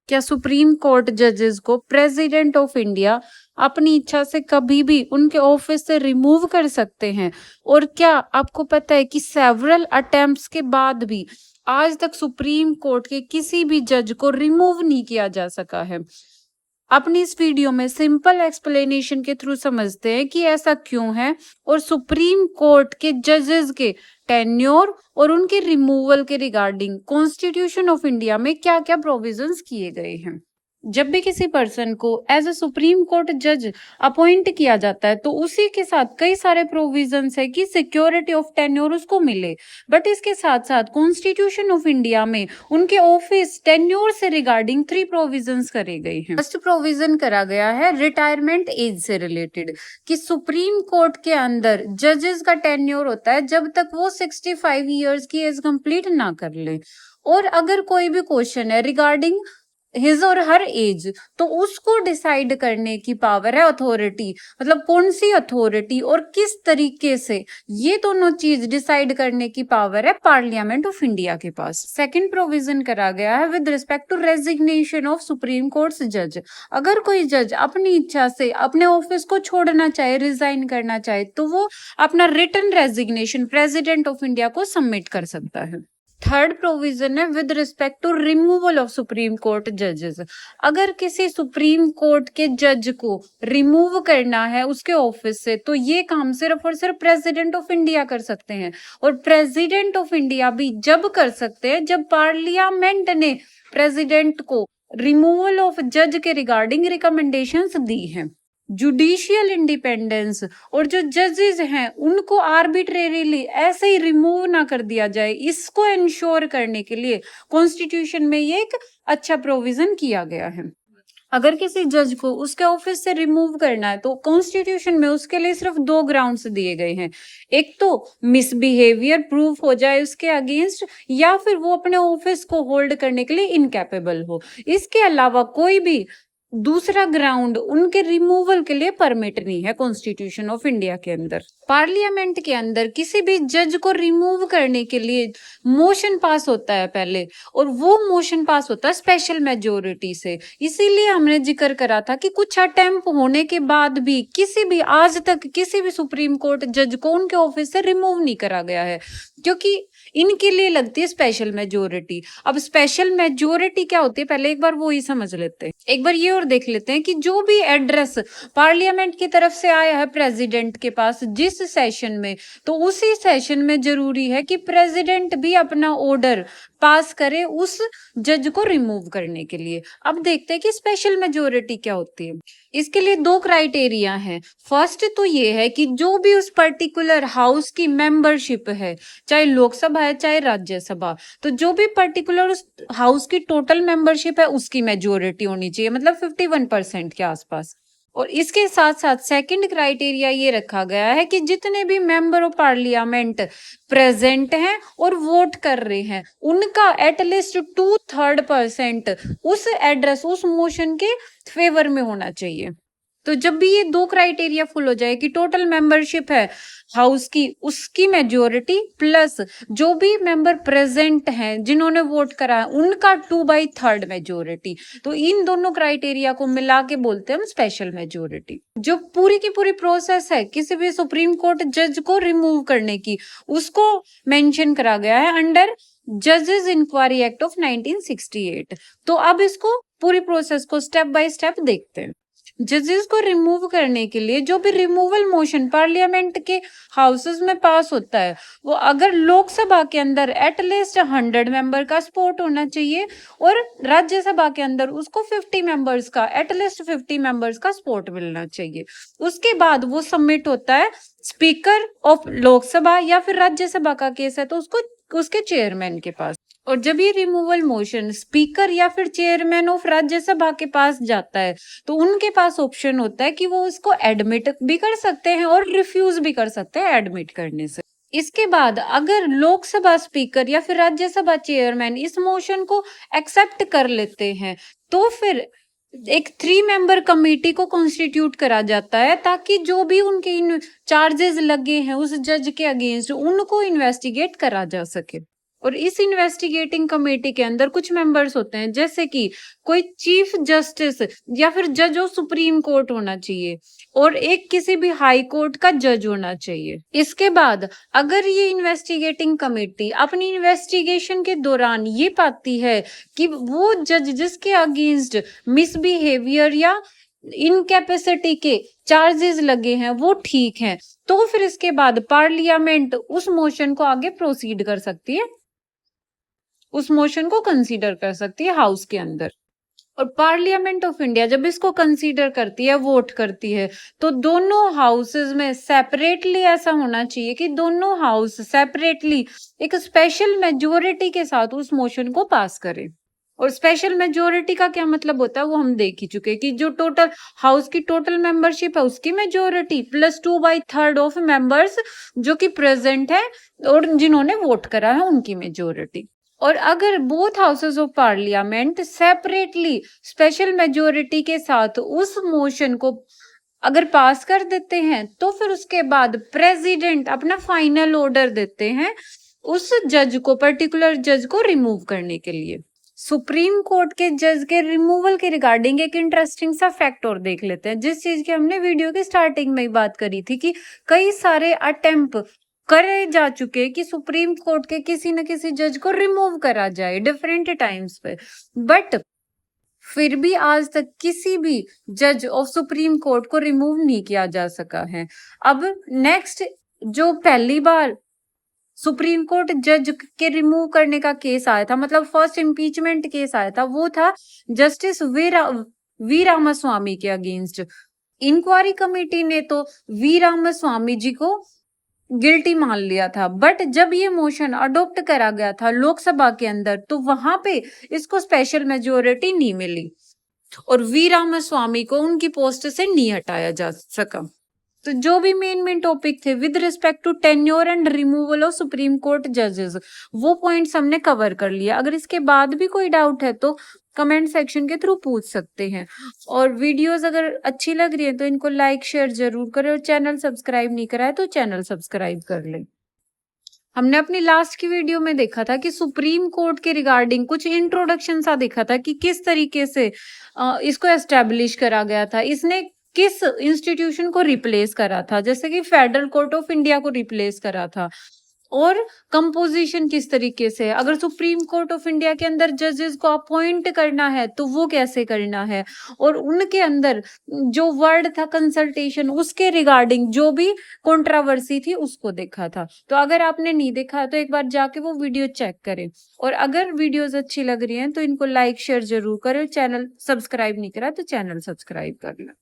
क्या supreme court जजेस को प्रेसिडेंट ऑफ इंडिया अपनी इच्छा से कभी भी उनके ऑफिस से रिमूव कर सकते हैं? और क्या आपको पता है कि सेवरल अटेम्प्ट्स के बाद भी आज तक सुप्रीम कोर्ट के किसी भी जज को रिमूव नहीं किया जा सका है? अपनी इस वीडियो में सिंपल एक्सप्लेनेशन के थ्रू समझते हैं कि ऐसा क्यों है और सुप्रीम कोर्ट के जजेस के टेन्योर और उनके रिमूवल के रिगार्डिंग कॉन्स्टिट्यूशन ऑफ इंडिया में क्या क्या प्रोविजंस किए गए हैं। जब भी किसी पर्सन को एज अ सुप्रीम कोर्ट जज अपॉइंट किया जाता है तो उसी के साथ कई सारे प्रोविजंस है कि सिक्योरिटी ऑफ टेन्योर उसको मिले, बट इसके साथ साथ कॉन्स्टिट्यूशन ऑफ इंडिया में उनके ऑफिस टेन्योर से रिगार्डिंग 3 प्रोविजंस करे गए हैं। फर्स्ट प्रोविजन करा गया है रिटायरमेंट एज से रिलेटेड कि सुप्रीम कोर्ट के अंदर जजेस का टेन्योर होता है जब तक वो 65 ईयर्स की एज कंप्लीट ना कर ले, और अगर कोई भी क्वेश्चन है रिगार्डिंग हिज और हर एज तो उसको डिसाइड करने की पावर है अथॉरिटी, मतलब कौन सी अथॉरिटी और किस तरीके से, ये दोनों चीज डिसाइड करने की पावर है पार्लियामेंट ऑफ इंडिया के पास। सेकंड प्रोविजन करा गया है with respect to resignation of supreme court जज। अगर कोई जज अपनी इच्छा से अपने ऑफिस को छोड़ना चाहे, रिजाइन करना चाहे, तो वो अपना written resignation president of India को सबमिट कर सकता है। थर्ड प्रोविजन है with respect to removal of supreme court जजेस। अगर किसी सुप्रीम कोर्ट के जज को रिमूव करना है उसके ऑफिस से तो ये काम सिर्फ और सिर्फ प्रेसिडेंट ऑफ इंडिया कर सकते हैं, और प्रेसिडेंट ऑफ इंडिया भी जब कर सकते हैं जब पार्लियामेंट ने प्रेसिडेंट को रिमूवल ऑफ जज के रिगार्डिंग रिकमेंडेशंस दी हैं। जुडिशियल इंडिपेंडेंस और जो जजेस हैं उनको आर्बिट्रेरीली ऐसे ही रिमूव ना कर दिया जाए, इसको इंश्योर करने के लिए कॉन्स्टिट्यूशन में ये एक अच्छा प्रोविजन किया गया है। अगर किसी जज को उसके ऑफिस से रिमूव करना है तो कॉन्स्टिट्यूशन में उसके लिए सिर्फ 2 ग्राउंड्स दिए गए हैं। एक तो मिसबिहेवियर प्रूफ हो जाए उसके अगेंस्ट, या फिर वो अपने ऑफिस को होल्ड करने के लिए इनकैपेबल हो। इसके अलावा कोई भी दूसरा ग्राउंड उनके रिमूवल के लिए परमिट नहीं है कॉन्स्टिट्यूशन ऑफ इंडिया के अंदर। पार्लियामेंट के अंदर किसी भी जज को रिमूव करने के लिए मोशन पास होता है पहले, और वो मोशन पास होता है स्पेशल मेजोरिटी से। इसीलिए हमने जिक्र करा था कि कुछ अटेम्प्ट होने के बाद भी किसी भी आज तक किसी भी सुप्रीम कोर्ट जज को उनके ऑफिस से रिमूव नहीं करा गया है, क्योंकि इनके लिए लगती है स्पेशल मेजोरिटी। अब स्पेशल मेजोरिटी क्या होती है पहले एक बार वो ही समझ लेते हैं। एक बार ये और देख लेते हैं कि जो भी एड्रेस पार्लियामेंट की तरफ से आया है प्रेसिडेंट के पास जिस सेशन में, तो उसी सेशन में जरूरी है कि प्रेसिडेंट भी अपना ऑर्डर पास करे उस जज को रिमूव करने के लिए। अब देखते हैं कि स्पेशल मेजोरिटी क्या होती है। इसके लिए 2 क्राइटेरिया हैं। फर्स्ट तो ये है कि जो भी उस पर्टिकुलर हाउस की मेंबरशिप है, चाहे लोकसभा है चाहे राज्यसभा, तो जो भी पर्टिकुलर उस हाउस की टोटल मेंबरशिप है उसकी मेजोरिटी होनी चाहिए, मतलब 51% के आसपास। और इसके साथ साथ सेकंड क्राइटेरिया ये रखा गया है कि जितने भी मेंबर ऑफ पार्लियामेंट प्रेजेंट हैं और वोट कर रहे हैं उनका एटलीस्ट 2/3% उस एड्रेस उस मोशन के फेवर में होना चाहिए। तो जब भी ये 2 क्राइटेरिया फुल हो जाए कि टोटल मेंबरशिप है हाउस की उसकी मेजोरिटी प्लस जो भी मेंबर प्रेजेंट हैं जिन्होंने वोट करा है उनका 2/3 मेजोरिटी, तो इन दोनों क्राइटेरिया को मिला के बोलते हैं हम स्पेशल मेजोरिटी। जो पूरी की पूरी प्रोसेस है किसी भी सुप्रीम कोर्ट जज को रिमूव करने की, उसको मेंशन करा गया है अंडर जजेस इंक्वायरी एक्ट ऑफ 1968। तो अब इसको पूरी प्रोसेस को स्टेप बाय स्टेप देखते हैं। जजेस को रिमूव करने के लिए जो भी रिमूवल मोशन पार्लियामेंट के हाउसेस में पास होता है वो अगर लोकसभा के अंदर एटलीस्ट 100 मेंबर का सपोर्ट होना चाहिए और राज्यसभा के अंदर उसको 50 मेंबर्स का एटलीस्ट 50 मेंबर्स का सपोर्ट मिलना चाहिए। उसके बाद वो सबमिट होता है स्पीकर ऑफ लोकसभा या फिर राज्यसभा का केस है तो उसको उसके चेयरमैन के पास। और जब ये रिमूवल मोशन स्पीकर या फिर चेयरमैन ऑफ राज्यसभा के पास जाता है तो उनके पास ऑप्शन होता है कि वो उसको एडमिट भी कर सकते हैं और रिफ्यूज भी कर सकते हैं एडमिट करने से। इसके बाद अगर लोकसभा स्पीकर या फिर राज्यसभा चेयरमैन इस मोशन को एक्सेप्ट कर लेते हैं तो फिर एक 3 मेंबर कमेटी को कॉन्स्टिट्यूट करा जाता है ताकि जो भी उनके इन चार्जेस लगे हैं उस जज के अगेंस्ट उनको इन्वेस्टिगेट करा जा सके। और इस इन्वेस्टिगेटिंग कमेटी के अंदर कुछ मेंबर्स होते हैं, जैसे कि कोई चीफ जस्टिस या फिर जज ऑफ सुप्रीम कोर्ट होना चाहिए और एक किसी भी हाई कोर्ट का जज होना चाहिए। इसके बाद अगर ये इन्वेस्टिगेटिंग कमेटी अपनी इन्वेस्टिगेशन के दौरान ये पाती है कि वो जज जिसके अगेंस्ट मिसबिहेवियर या इनकैपेसिटी के चार्जेस लगे हैं वो ठीक हैं, तो फिर इसके बाद पार्लियामेंट उस मोशन को आगे प्रोसीड कर सकती है, उस मोशन को कंसीडर कर सकती है हाउस के अंदर। और पार्लियामेंट ऑफ इंडिया जब इसको कंसीडर करती है, वोट करती है, तो दोनों हाउसेस में सेपरेटली ऐसा होना चाहिए कि दोनों हाउस सेपरेटली एक स्पेशल मेजोरिटी के साथ उस मोशन को पास करें। और स्पेशल मेजोरिटी का क्या मतलब होता है वो हम देख ही चुके कि जो टोटल हाउस की टोटल मेंबरशिप है उसकी मेजोरिटी प्लस 2/3 ऑफ मेंबर्स जो कि प्रेजेंट है और जिन्होंने वोट करा है उनकी मेजोरिटी। और अगर both houses of parliament separately special majority के साथ उस मोशन को अगर पास कर देते हैं तो फिर उसके बाद प्रेसिडेंट अपना फाइनल ऑर्डर देते हैं उस जज को, पर्टिकुलर जज को रिमूव करने के लिए। सुप्रीम कोर्ट के जज के रिमूवल के रिगार्डिंग एक इंटरेस्टिंग सा फैक्ट और देख लेते हैं, जिस चीज की हमने वीडियो की स्टार्टिंग में ही बात करी थी कि कई सारे अटेम्प्ट करे जा चुके कि सुप्रीम कोर्ट के किसी न किसी जज को रिमूव करा जाए डिफरेंट टाइम्स पे, बट फिर भी आज तक किसी भी जज ऑफ सुप्रीम कोर्ट को रिमूव नहीं किया जा सका है। अब नेक्स्ट जो पहली बार सुप्रीम कोर्ट जज के रिमूव करने का केस आया था, मतलब फर्स्ट इम्पीचमेंट केस आया था, वो था जस्टिस वी रामास्वामी के अगेंस्ट। इंक्वायरी कमेटी ने तो वी रामास्वामी जी को गिल्टी मान लिया था, बट जब ये मोशन अडॉप्ट करा गया था लोकसभा के अंदर तो वहां पे इसको स्पेशल मेजोरिटी नहीं मिली और वी रामास्वामी को उनकी पोस्ट से नहीं हटाया जा सका। तो जो भी मेन टॉपिक थे with respect to tenure and removal of supreme court जजेस, वो पॉइंट्स हमने कवर कर लिया। अगर इसके बाद भी कोई डाउट है तो कमेंट सेक्शन के थ्रू पूछ सकते हैं। और वीडियोस अगर अच्छी लग रही है तो इनको लाइक शेयर जरूर करें और चैनल सब्सक्राइब नहीं करा है तो चैनल सब्सक्राइब कर लें। हमने अपनी लास्ट की वीडियो में देखा था कि सुप्रीम कोर्ट के रिगार्डिंग कुछ इंट्रोडक्शन सा देखा था कि किस तरीके से इसको एस्टेब्लिश करा गया था, इसने किस इंस्टीट्यूशन को रिप्लेस करा था, जैसे कि फेडरल कोर्ट ऑफ इंडिया को रिप्लेस करा था, और कंपोजिशन किस तरीके से, अगर सुप्रीम कोर्ट ऑफ इंडिया के अंदर जजेस को अपॉइंट करना है तो वो कैसे करना है, और उनके अंदर जो वर्ड था कंसल्टेशन उसके रिगार्डिंग जो भी कंट्रोवर्सी थी उसको देखा था। तो अगर आपने नहीं देखा तो एक बार जाके वो वीडियो चेक करें। और अगर वीडियोस अच्छी लग रही हैं तो इनको लाइक शेयर जरूर करें, चैनल सब्सक्राइब नहीं करा तो चैनल सब्सक्राइब कर लें।